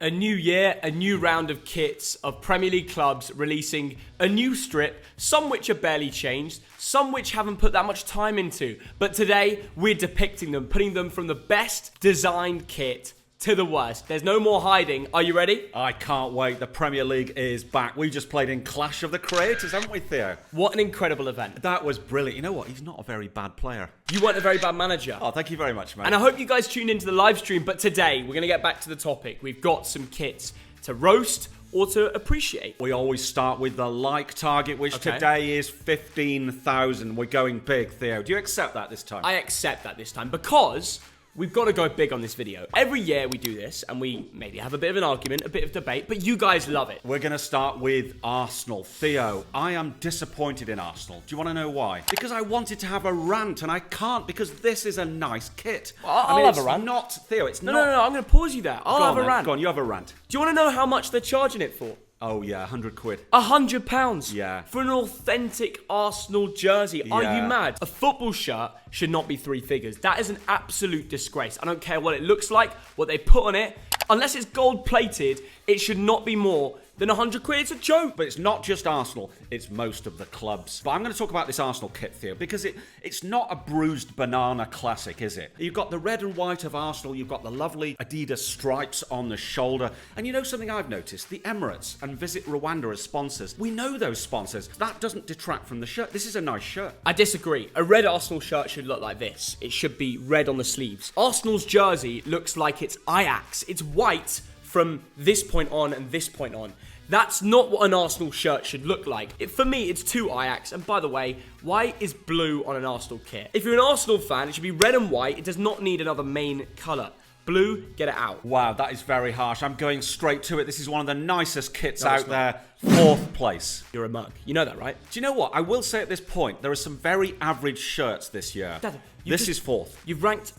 A new year, a new round of kits of Premier League clubs releasing a new strip, some which are barely changed, some which haven't put that much time into. But today, we're depicting them, putting them from the best designed kit to the worst. There's no more hiding. Are you ready? I can't wait. The Premier League is back. We just played in Clash of the Creators, haven't we, Theo? What an incredible event. That was brilliant. You know what? He's not a very bad player. You weren't a very bad manager. Oh, thank you very much, mate. And I hope you guys tuned into the live stream, but today, we're going to get back to the topic. We've got some kits to roast or to appreciate. We always start with the like target, which today is 15,000. We're going big, Theo. Do you accept that this time? I accept that this time because we've got to go big on this video. Every year we do this and we maybe have a bit of an argument, a bit of debate, but you guys love it. We're going to start with Arsenal. Theo, I am disappointed in Arsenal. Do you want to know why? Because I wanted to have a rant and I can't because this is a nice kit. I'll have a rant. Not, Theo, it's not. No, I'm going to pause you there. I'll have a rant. Go on, you have a rant. Do you want to know how much they're charging it for? Oh yeah, 100 quid. £100? Yeah. For an authentic Arsenal jersey. Yeah. Are you mad? A football shirt should not be three figures. That is an absolute disgrace. I don't care what it looks like, what they put on it. Unless it's gold plated, it should not be more than 100 quid. It's a joke. But it's not just Arsenal, it's most of the clubs. But I'm going to talk about this Arsenal kit, Theo, because it's not a bruised banana classic, is it? You've got the red and white of Arsenal, you've got the lovely Adidas stripes on the shoulder. And you know something I've noticed? The Emirates and Visit Rwanda as sponsors. We know those sponsors. That doesn't detract from the shirt. This is a nice shirt. I disagree. A red Arsenal shirt should look like this. It should be red on the sleeves. Arsenal's jersey looks like it's Ajax. It's white from this point on and this point on. That's not what an Arsenal shirt should look like. For me, it's too Ajax. And by the way, white is blue on an Arsenal kit. If you're an Arsenal fan, it should be red and white. It does not need another main colour. Blue, get it out. Wow, that is very harsh. I'm going straight to it. This is one of the nicest kits out there. 4th place. You're a mug. You know that, right? Do you know what? I will say at this point, there are some very average shirts this year. Dad, this is 4th. You've ranked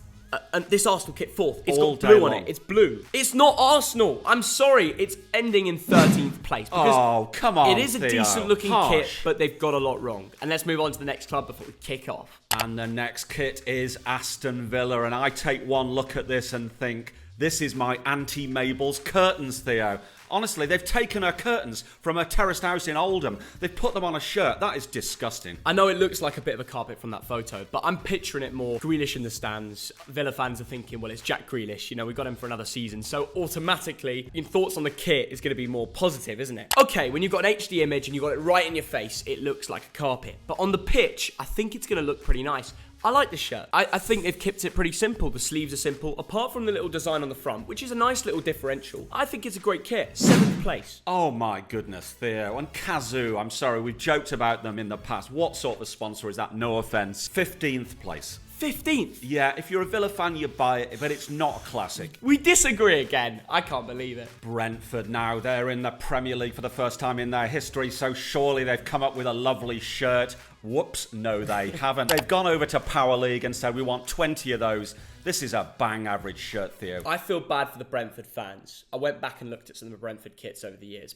this Arsenal kit 4th. It's All got blue on long. it. It's blue. It's not Arsenal. I'm sorry. It's ending in 13th place. Oh, come on, It is a Theo. decent looking Harsh. kit, but they've got a lot wrong. And let's move on to the next club before we kick off. And the next kit is Aston Villa. And I take one look at this and think, this is my Auntie Mabel's curtains, Theo. Honestly, they've taken her curtains from her terraced house in Oldham. They've put them on a shirt. That is disgusting. I know it looks like a bit of a carpet from that photo, but I'm picturing it more Grealish in the stands. Villa fans are thinking, well, it's Jack Grealish. You know, we got him for another season. So automatically, your thoughts on the kit is going to be more positive, isn't it? Okay, when you've got an HD image and you've got it right in your face, it looks like a carpet. But on the pitch, I think it's going to look pretty nice. I like this shirt. I think they've kept it pretty simple. The sleeves are simple, apart from the little design on the front, which is a nice little differential. I think it's a great kit. 7th place. Oh my goodness, Theo. And Kazoo, I'm sorry, we've joked about them in the past. What sort of sponsor is that? No offence. 15th place. 15th? Yeah, if you're a Villa fan, you buy it, but it's not a classic. We disagree again. I can't believe it. Brentford now, they're in the Premier League for the first time in their history, so surely they've come up with a lovely shirt. Whoops, no they haven't. They've gone over to Power League and said we want 20 of those. This is a bang average shirt, Theo. I feel bad for the Brentford fans. I went back and looked at some of the Brentford kits over the years.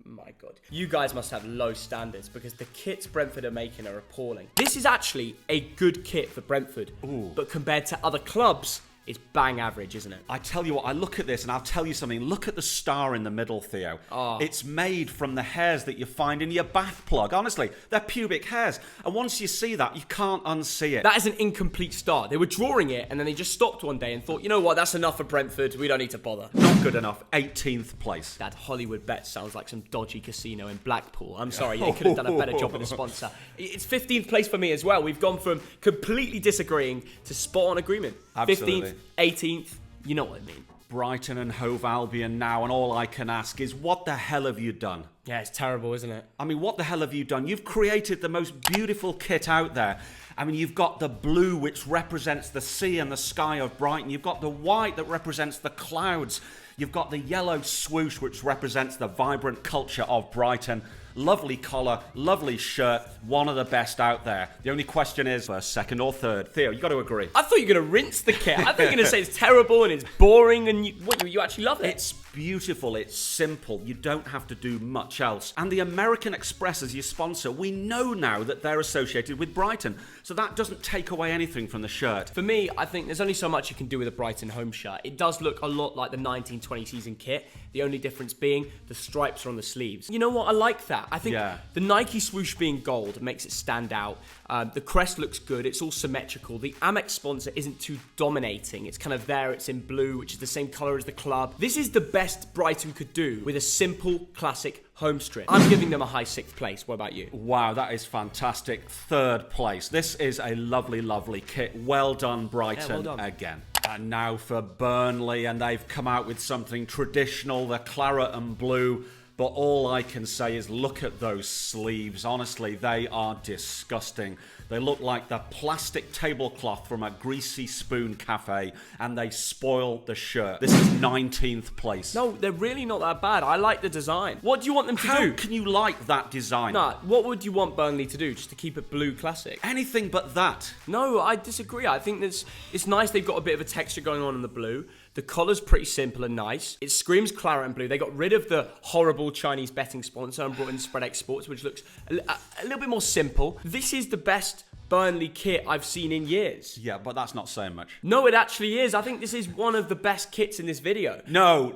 My God. You guys must have low standards because the kits Brentford are making are appalling. This is actually a good kit for Brentford. Ooh. But compared to other clubs, it's bang average, isn't it? I tell you what, I look at this and I'll tell you something. Look at the star in the middle, Theo. Oh. It's made from the hairs that you find in your bath plug. Honestly, they're pubic hairs. And once you see that, you can't unsee it. That is an incomplete star. They were drawing it and then they just stopped one day and thought, you know what, that's enough for Brentford. We don't need to bother. Not good enough. 18th place. That Hollywood Bet sounds like some dodgy casino in Blackpool. I'm sorry, they could have done a better job with the sponsor. It's 15th place for me as well. We've gone from completely disagreeing to spot on agreement. Absolutely. 15th, 18th, you know what I mean. Brighton and Hove Albion now, and all I can ask is, what the hell have you done? Yeah, it's terrible, isn't it? I mean, what the hell have you done? You've created the most beautiful kit out there. I mean, you've got the blue, which represents the sea and the sky of Brighton. You've got the white that represents the clouds. You've got the yellow swoosh, which represents the vibrant culture of Brighton. Lovely collar, lovely shirt, one of the best out there. The only question is, first, second, or third? Theo, you got to agree. I thought you were going to rinse the kit. I thought you were going to say it's terrible and it's boring and you actually love it. It's beautiful, it's simple, you don't have to do much else. And the American Express as your sponsor, we know now that they're associated with Brighton, so that doesn't take away anything from the shirt. For me, I think there's only so much you can do with a Brighton home shirt. It does look a lot like the 1920 season kit, the only difference being the stripes are on the sleeves. You know what? I like that. I think the Nike swoosh being gold makes it stand out. The crest looks good. It's all symmetrical. The Amex sponsor isn't too dominating. It's kind of there. It's in blue, which is the same colour as the club. This is the best Brighton could do with a simple, classic home strip. I'm giving them a high 6th place. What about you? Wow, that is fantastic. 3rd place. This is a lovely, lovely kit. Well done, Brighton, well done. again. And now for Burnley, and they've come out with something traditional, the claret and blue. But all I can say is look at those sleeves. Honestly, they are disgusting. They look like the plastic tablecloth from a greasy spoon cafe, and they spoil the shirt. This is 19th place. No, they're really not that bad. I like the design. What do you want them to do? How can you like that design? Nah, what would you want Burnley to do? Just to keep it blue classic? Anything but that. No, I disagree. I think it's nice they've got a bit of a texture going on in the blue. The collar's pretty simple and nice. It screams claret and blue. They got rid of the horrible Chinese betting sponsor and brought in Spread Exports, which looks a little bit more simple. This is the best Burnley kit I've seen in years. Yeah, but that's not saying much. No, it actually is. I think this is one of the best kits in this video. No.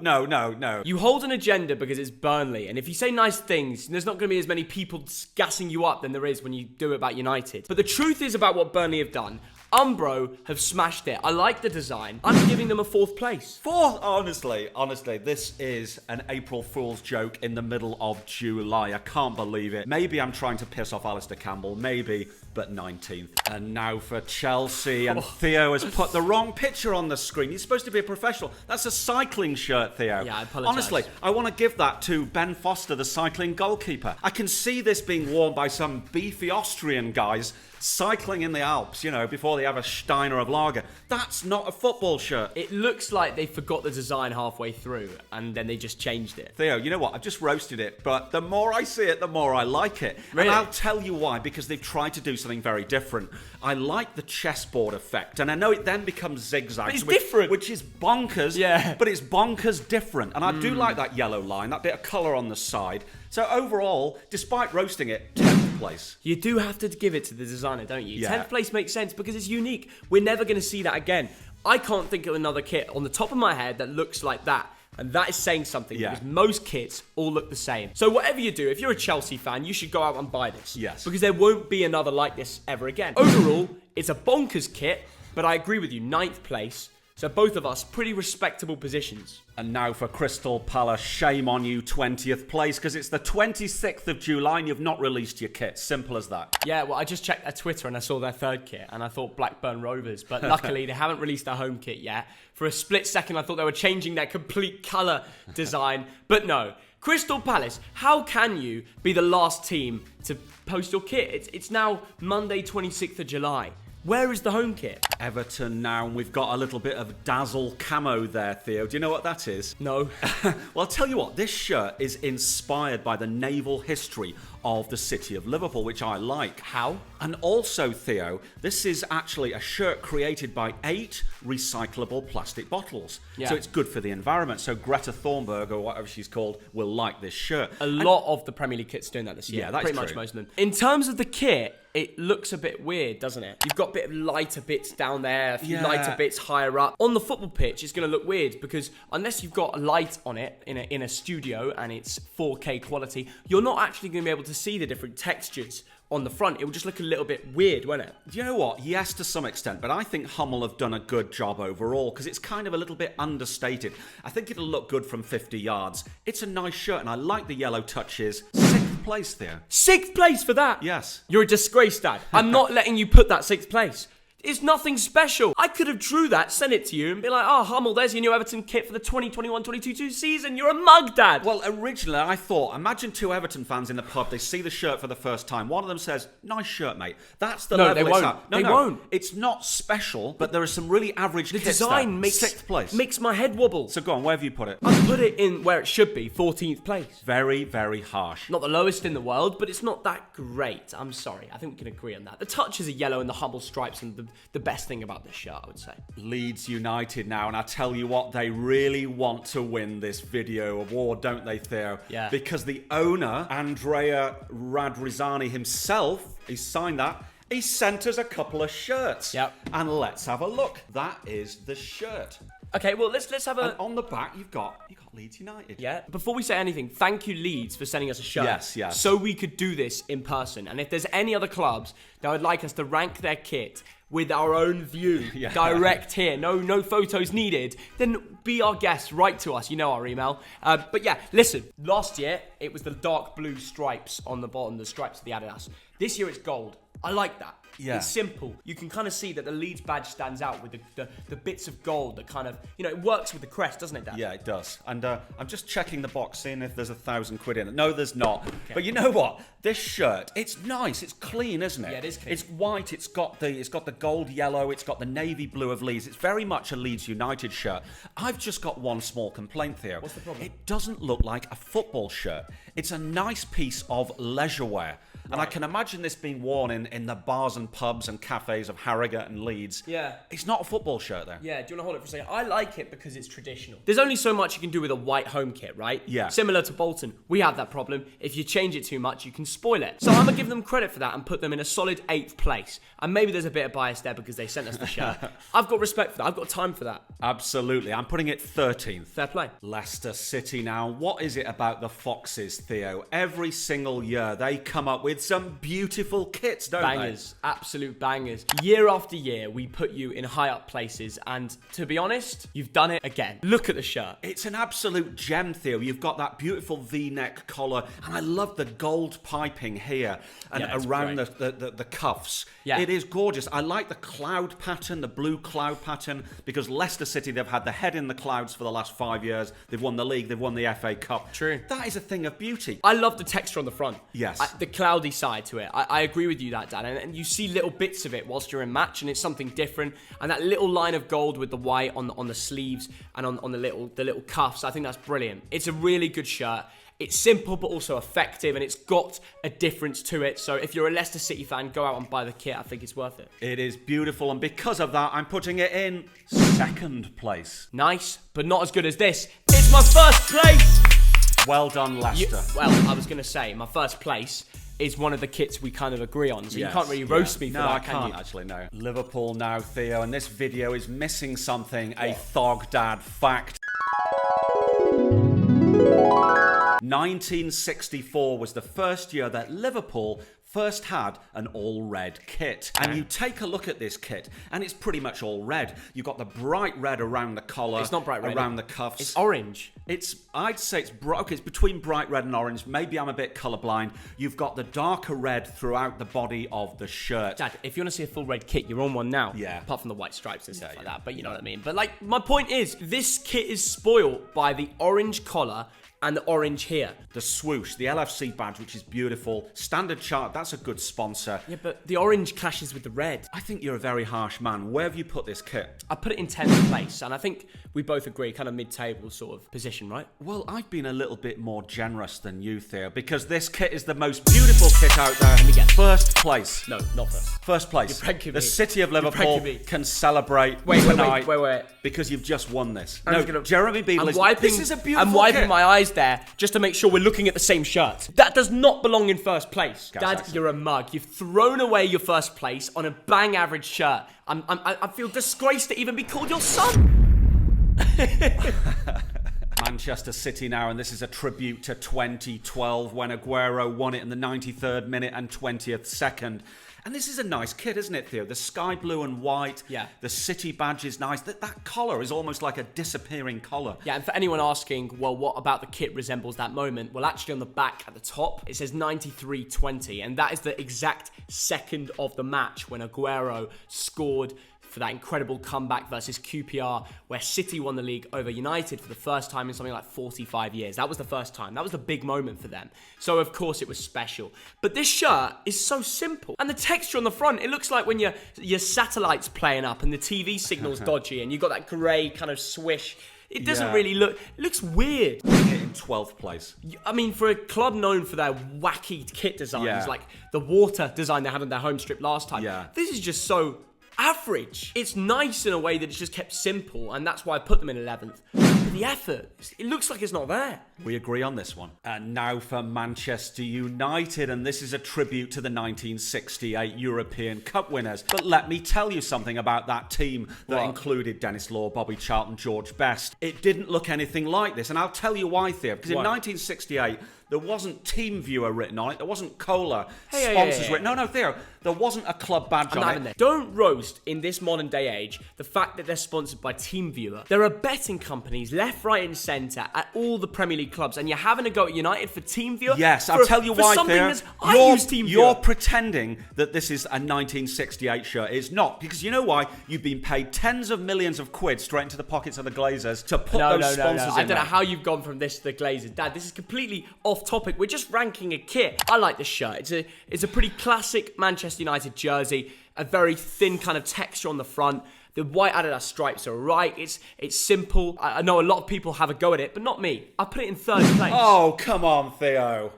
You hold an agenda because it's Burnley, and if you say nice things, there's not going to be as many people gassing you up than there is when you do it about United. But the truth is about what Burnley have done. Umbro have smashed it. I like the design. I'm giving them a 4th place. 4th? Honestly, this is an April Fool's joke in the middle of July. I can't believe it. Maybe I'm trying to piss off Alistair Campbell. Maybe, but 19th. And now for Chelsea. And Theo has put the wrong picture on the screen. He's supposed to be a professional. That's a cycling shirt, Theo. Yeah, I apologise. Honestly, I want to give that to Ben Foster, the cycling goalkeeper. I can see this being worn by some beefy Austrian guys cycling in the Alps, before they have a Steiner of lager. That's not a football shirt. It looks like they forgot the design halfway through, and then they just changed it. Theo, you know what? I've just roasted it, but the more I see it, the more I like it. Really? And I'll tell you why, because they've tried to do something very different. I like the chessboard effect, and I know it then becomes zigzags. But it's different. Which is bonkers, but it's bonkers different. And I do like that yellow line, that bit of colour on the side. So overall, despite roasting it, 10th place. You do have to give it to the designer, don't you? Yeah. 10th place makes sense because it's unique. We're never going to see that again. I can't think of another kit on the top of my head that looks like that. And that is saying something because most kits all look the same. So whatever you do, if you're a Chelsea fan, you should go out and buy this. Yes. Because there won't be another like this ever again. Overall, it's a bonkers kit, but I agree with you, 9th place. So both of us, pretty respectable positions. And now for Crystal Palace, shame on you, 20th place, because it's the 26th of July and you've not released your kit. Simple as that. Yeah, well, I just checked their Twitter and I saw their 3rd kit and I thought Blackburn Rovers, but luckily they haven't released their home kit yet. For a split second, I thought they were changing their complete colour design, but no. Crystal Palace, how can you be the last team to post your kit? It's now Monday, 26th of July. Where is the home kit? Everton now, and we've got a little bit of dazzle camo there, Theo. Do you know what that is? No. Well, I'll tell you what, this shirt is inspired by the naval history of the city of Liverpool, which I like. How? And also, Theo, this is actually a shirt created by 8 recyclable plastic bottles. Yeah. So it's good for the environment. So Greta Thunberg, or whatever she's called, will like this shirt. A lot of the Premier League kits doing that this year. Yeah, that's pretty much true. most of them. In terms of the kit, it looks a bit weird, doesn't it? You've got a bit of lighter bits down there, a few lighter bits higher up. On the football pitch, it's going to look weird because unless you've got a light on it in a studio and it's 4K quality, you're not actually going to be able to see the different textures on the front. It will just look a little bit weird, won't it? Do you know what? Yes, to some extent, but I think Hummel have done a good job overall because it's kind of a little bit understated. I think it'll look good from 50 yards. It's a nice shirt and I like the yellow touches. 6th place there. 6th place for that? Yes. You're a disgrace, Dad. I'm not letting you put that 6th place. It's nothing special. I could have drew that, sent it to you, and be like, oh, Hummel, there's your new Everton kit for the 2021-22 season. You're a mug, Dad. Well, originally I thought, imagine two Everton fans in the pub, they see the shirt for the first time. One of them says, nice shirt, mate. That's the level they it's won't. at. They won't. It's not special, but there are some really average The kits design there. makes, Sixth place. makes my head wobble. So go on, where have you put it? I put it in where it should be, 14th place. Very, very harsh. Not the lowest in the world, but it's not that great. I'm sorry. I think we can agree on that. The touches are yellow and the Hummel stripes, and the best thing about this shirt, I would say. Leeds United now, and I tell you what, they really want to win this video award, don't they, Theo? Yeah. Because the owner, Andrea Radrizani himself, he signed that. He sent us a couple of shirts. Yep. And let's have a look. That is the shirt. Okay, well, let's have a... And on the back, you've got Leeds United. Yeah. Before we say anything, thank you, Leeds, for sending us a shirt. Yes. So we could do this in person. And if there's any other clubs that would like us to rank their kit with our own view, direct here, no photos needed, then be our guest, write to us, you know our email. But yeah, listen, last year, it was the dark blue stripes on the bottom, the stripes of the Adidas. This year, it's gold. I like that. Yeah. It's simple. You can kind of see that the Leeds badge stands out with the bits of gold that kind of, it works with the crest, doesn't it, Dan? Yeah, it does. And I'm just checking the box, seeing if there's £1,000 in it. No, there's not. Okay. But you know what? This shirt, it's nice. It's clean, isn't it? Yeah, it is clean. It's white. It's got the gold yellow. It's got the navy blue of Leeds. It's very much a Leeds United shirt. I've just got one small complaint, Theo. What's the problem? It doesn't look like a football shirt. It's a nice piece of leisure wear. And I can imagine this being worn in the bars and pubs and cafes of Harrogate and Leeds. Yeah. It's not a football shirt, though. Yeah, do you want to hold it for a second? I like it because it's traditional. There's only so much you can do with a white home kit, right? Yeah. Similar to Bolton. We have that problem. If you change it too much, you can spoil it. So I'm going to give them credit for that and put them in a solid 8th place. And maybe there's a bit of bias there because they sent us the shirt. I've got respect for that. I've got time for that. Absolutely. I'm putting it 13th. Fair play. Leicester City now. What is it about the Foxes, Theo? Every single year they come up with some beautiful kits, don't Bangers. Absolute bangers. Year after year, we put you in high up places. And to be honest, you've done it again. Look at the shirt. It's an absolute gem, Theo. You've got that beautiful V-neck collar. And I love the gold piping here and around the cuffs. Yeah. It is gorgeous. I like the cloud pattern, the blue cloud pattern, because Leicester City, they've had the head in the clouds for the last 5 years. They've won the league. They've won the FA Cup. True. That is a thing of beauty. I love the texture on the front. Yes. The cloudy side to it. I agree with you that, Dan. And you see little bits of it whilst you're in match, and it's something different. And that little line of gold with the white on the sleeves and on the little cuffs, I think that's brilliant. It's a really good shirt. It's simple but also effective, and it's got a difference to it. So if you're a Leicester City fan, go out and buy the kit. I think it's worth it. It is beautiful, and because of that, I'm putting it in 2nd place. Nice, but not as good as this. It's my first place! Well done, Leicester. I was going to say, my first place is one of the kits we kind of agree on, so you can't really roast me for that, No, I can can't you? actually, no. Liverpool now, Theo, and this video is missing something, a Thogdad fact. 1964 was the first year that Liverpool first had an all-red kit. And you take a look at this kit, and it's pretty much all red. You've got the bright red around the collar. It's not bright red. Around the cuffs. It's orange. I'd say it's okay, it's between bright red and orange. Maybe I'm a bit colourblind. You've got the darker red throughout the body of the shirt. Dad, if you want to see a full red kit, you're on one now. Yeah. Apart from the white stripes and stuff like that, but you know what I mean. But like, my point is, this kit is spoiled by the orange collar and the orange here. The swoosh, the LFC badge, which is beautiful. Standard Chart, that's a good sponsor. Yeah, but the orange clashes with the red. I think you're a very harsh man. Where have you put this kit? I put it in 10th place, and I think we both agree, kind of mid-table sort of position, right? Well, I've been a little bit more generous than you, Theo, because this kit is the most beautiful kit out there. Let me guess. First place. No, not first. First place. You're pranking the me. city of Liverpool can celebrate tonight. Wait. Because you've just won this. No, Jeremy Beadle this is a beautiful I'm wiping kit. my eyes there just to make sure we're looking at the same shirt. That does not belong in first place. Dad, you're a mug. You've thrown away your first place on a bang average shirt. I feel disgraced to even be called your son. Manchester City now, and this is a tribute to 2012 when Aguero won it in the 93rd minute and 20th second. And this is a nice kit, isn't it, Theo? The sky blue and white. Yeah. The city badge is nice. That collar is almost like a disappearing collar. Yeah, and for anyone asking, well, what about the kit resembles that moment? Well, actually on the back at the top, it says 93-20, and that is the exact second of the match when Aguero scored for that incredible comeback versus QPR, where City won the league over United for the first time in something like 45 years. That was the first time. That was the big moment for them. So, of course, it was special. But this shirt is so simple. And the texture on the front, it looks like when your satellite's playing up and the TV signal's dodgy and you've got that grey kind of swish. It doesn't really look... It looks weird. In 12th place. I mean, for a club known for their wacky kit designs, like the water design they had on their home strip last time, this is just so average. It's nice in a way that it's just kept simple, and that's why I put them in 11th. But the effort, it looks like it's not there. We agree on this one. And now for Manchester United, and this is a tribute to the 1968 European Cup winners. But let me tell you something about that team that included Dennis Law, Bobby Charlton, George Best. It didn't look anything like this, and I'll tell you why, Theo. Because in 1968, there wasn't TeamViewer written on it. There wasn't Cola sponsors written. No, Theo. There wasn't a club badge on it. Don't roast, in this modern day age, the fact that they're sponsored by TeamViewer. There are betting companies left, right and centre at all the Premier League clubs, and you're having a go at United for TeamViewer? Yes, I'll tell you why, Theo. I use TeamViewer. You're pretending that this is a 1968 shirt. It's not. Because you know why? You've been paid tens of millions of quid straight into the pockets of the Glazers to put those sponsors in. I don't know how you've gone from this to the Glazers. Dad, this is completely off topic. We're just ranking a kit. I like this shirt. It's a pretty classic Manchester United jersey. A very thin kind of texture on the front. The white Adidas stripes are right. It's simple. I know a lot of people have a go at it, but not me. I put it in 3rd place. Oh, come on, Theo.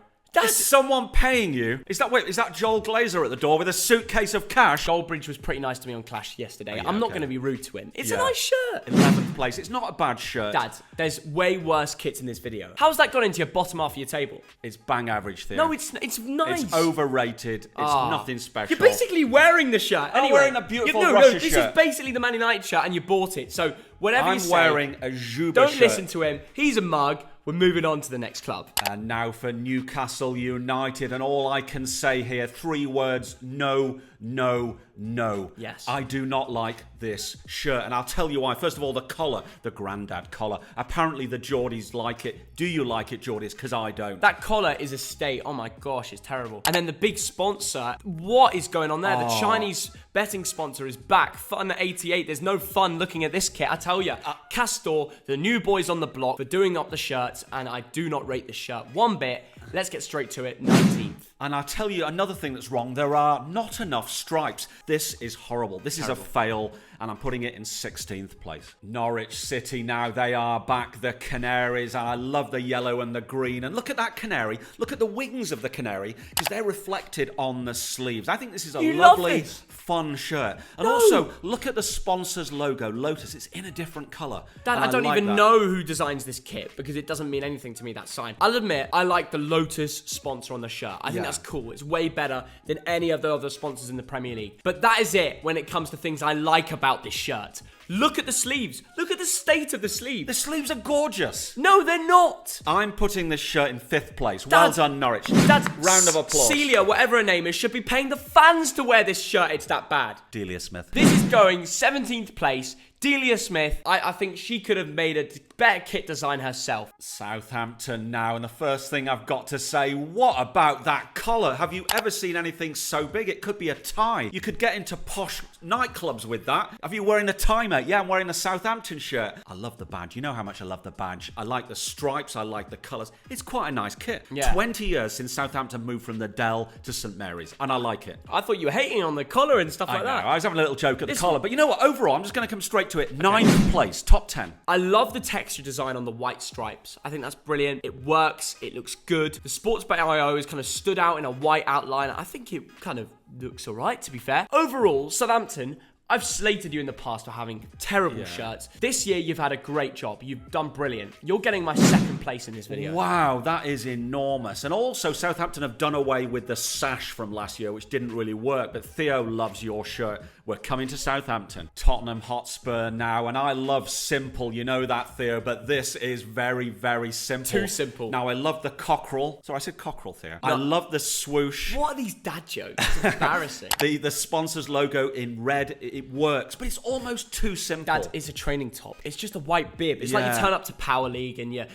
Is someone paying you? Is that Joel Glazer at the door with a suitcase of cash? Goldbridge was pretty nice to me on Clash yesterday. I'm not going to be rude to him. It's a nice shirt. 11th place. It's not a bad shirt. Dad, there's way worse kits in this video. How's that got into your bottom half of your table? It's bang average, Theo. No, it's nice. It's overrated. It's nothing special. You're basically wearing the shirt. I'm wearing a beautiful Russia shirt. This is basically the Man United shirt, and you bought it. So whatever you say, I'm wearing a Juba don't shirt. listen to him. He's a mug. We're moving on to the next club. And now for Newcastle United. And all I can say here, 3 words, no, no, no. Yes. I do not like this shirt. And I'll tell you why. First of all, the collar, the Grandad collar. Apparently the Geordies like it. Do you like it, Geordies? Because I don't. That collar is a state. Oh my gosh, it's terrible. And then the big sponsor. What is going on there? The Chinese betting sponsor is back. Fun 88. There's no fun looking at this kit. I tell you. Castor, the new boys on the block, for doing up the shirts. And I do not rate this shirt one bit. Let's get straight to it. 19th. And I'll tell you another thing that's wrong. There are not enough stripes. This is horrible. This is a fail, and I'm putting it in 16th place. Norwich City now, they are back, the Canaries, and I love the yellow and the green. And look at that canary. Look at the wings of the canary, because they're reflected on the sleeves. I think this is a lovely, fun shirt. And also, look at the sponsor's logo, Lotus. It's in a different colour. Dad, I don't even know who designs this kit, because it doesn't mean anything to me, that sign. I'll admit, I like the Lotus sponsor on the shirt. I think that's cool. It's way better than any of the other sponsors in the Premier League. But that is it when it comes to things I like about this shirt. Look at the sleeves. Look at the state of the sleeves. The sleeves are gorgeous. No, they're not. I'm putting this shirt in 5th place. Well done, Norwich. Dad, round of applause. Celia, whatever her name is, should be paying the fans to wear this shirt. It's that bad. Delia Smith. This is going 17th place. Delia Smith, I think she could have made a better kit design herself. Southampton now, and the first thing I've got to say, what about that collar? Have you ever seen anything so big? It could be a tie. You could get into posh nightclubs with that. Have you wearing the tie, mate? Yeah, I'm wearing the Southampton shirt. I love the badge. You know how much I love the badge. I like the stripes. I like the colours. It's quite a nice kit. Yeah. 20 years since Southampton moved from the Dell to St Mary's, and I like it. I thought you were hating on the collar and stuff like that. I was having a little joke at the collar, but you know what? Overall, I'm just going to come straight to it. 9th place, top 10. I love the texture design on the white stripes. I think that's brilliant. It works. It looks good. The Sportsbet.io is kind of stood out in a white outline. I think it kind of looks all right, to be fair. Overall, Southampton, I've slated you in the past for having terrible shirts. This year, you've had a great job. You've done brilliant. You're getting my 2nd place in this video. Wow, that is enormous. And also, Southampton have done away with the sash from last year, which didn't really work. But Theo loves your shirt We're coming to Southampton. Tottenham Hotspur now, and I love simple, you know that, Theo, but this is very, very simple. Too simple. Now, I love the cockerel. Sorry, I said cockerel, Theo. I love the swoosh. What are these dad jokes? It's embarrassing. The sponsor's logo in red, it works, but it's almost too simple. Dad, it's a training top. It's just a white bib. It's like you turn up to Power League and you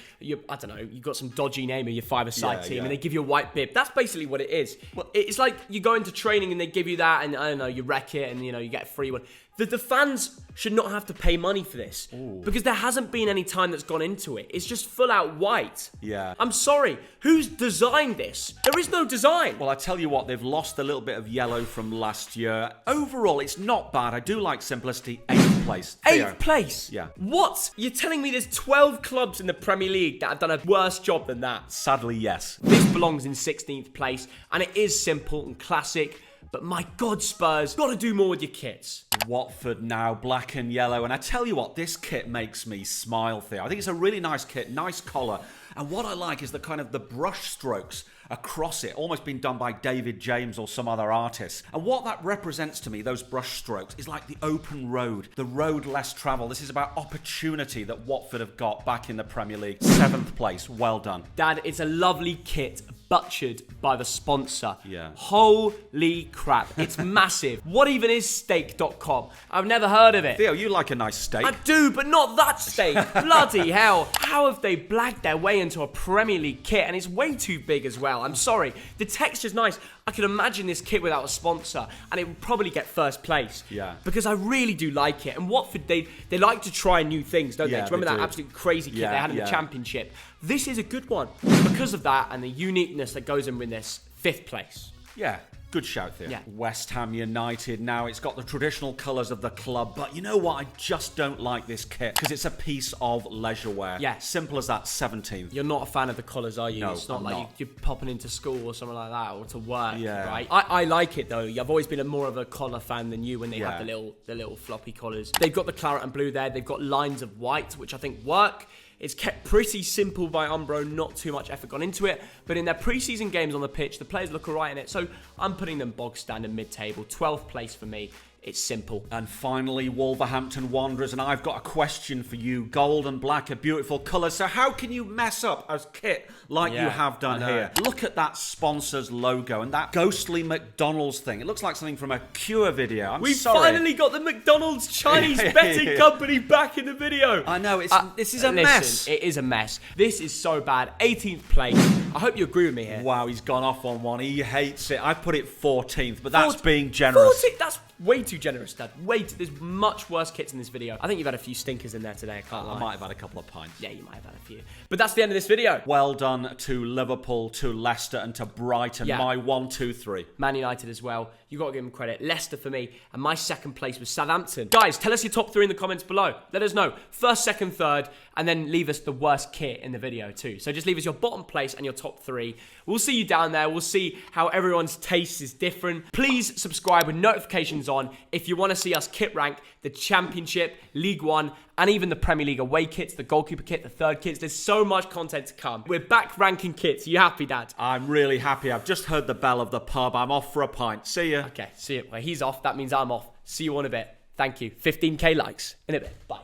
I don't know, you've got some dodgy name in your five-a-side team and they give you a white bib. That's basically what it is. Well, it's like you go into training and they give you that and, I don't know, you wreck it and, you get a free one. The fans should not have to pay money for this. Because there hasn't been any time that's gone into it. It's just full out white. Yeah. I'm sorry. Who's designed this? There is no design. Well, I tell you what, they've lost a little bit of yellow from last year. Overall, it's not bad. I do like simplicity. 8th place. Theo. 8th place? Yeah. What? You're telling me there's 12 clubs in the Premier League that have done a worse job than that? Sadly, yes. This belongs in 16th place, and it is simple and classic. But my God, Spurs, got to do more with your kits. Watford now, black and yellow. And I tell you what, this kit makes me smile, Theo. I think it's a really nice kit, nice collar. And what I like is the kind of the brush strokes across it, almost been done by David James or some other artist. And what that represents to me, those brush strokes, is like the open road, the road less travelled. This is about opportunity that Watford have got back in the Premier League. 7th place, well done. Dad, it's a lovely kit, butchered by the sponsor. Yeah. Holy crap, it's massive. What even is steak.com? I've never heard of it. Theo, you like a nice steak. I do, but not that steak. Bloody hell. How have they blagged their way into a Premier League kit? And it's way too big as well. I'm sorry. The texture's nice. I could imagine this kit without a sponsor, and it would probably get first place. Yeah. Because I really do like it. And Watford, they like to try new things, don't they? Do you remember that absolute crazy kit they had in the Championship? This is a good one. Because of that and the uniqueness that goes in with this, 5th place. Yeah. Good shout there. Yeah. West Ham United now. It's got the traditional colours of the club, but you know what? I just don't like this kit because it's a piece of leisure wear. Yeah. Simple as that, 17th. You're not a fan of the colours, are you? No, it's not I'm like not. you're popping into school or something like that or to work, Yeah. right? I like it though. I've always been more of a collar fan than you when they have Yeah. the little floppy collars. They've got the claret and blue there. They've got lines of white, which I think work. It's kept pretty simple by Umbro, not too much effort gone into it. But in their pre-season games on the pitch, the players look alright in it. So I'm putting them bog standard mid-table. 12th place for me. It's simple. And finally, Wolverhampton Wanderers. And I've got a question for you. Gold and black are beautiful colours. So how can you mess up a kit like you have done here? Look at that sponsor's logo and that ghostly McDonald's thing. It looks like something from a Cure video. We've finally got the McDonald's Chinese betting company back in the video. I know. This is a mess. It is a mess. This is so bad. 18th place. I hope you agree with me here. Wow, he's gone off on one. He hates it. I put it 14th, but that's being generous. 14th? That's way too generous, Dad. There's much worse kits in this video. I think you've had a few stinkers in there today. I can't lie. I might have had a couple of pints. Yeah, you might have had a few. But that's the end of this video. Well done to Liverpool, to Leicester, and to Brighton. Yeah. My 1, 2, 3. Man United as well. You got to give them credit. Leicester for me. And my second place was Southampton. Guys, tell us your top 3 in the comments below. Let us know. First, second, third. And then leave us the worst kit in the video too. So just leave us your bottom place and your top 3. We'll see you down there. We'll see how everyone's taste is different. Please subscribe with notifications on if you want to see us kit rank the Championship, League One, and even the Premier League away kits, the goalkeeper kit, the third kits. There's so much content to come. We're back ranking kits. Are you happy, Dad? I'm really happy. I've just heard the bell of the pub. I'm off for a pint. See ya. Okay, see you. Well, he's off. That means I'm off. See you in a bit. Thank you. 15k likes in a bit. Bye.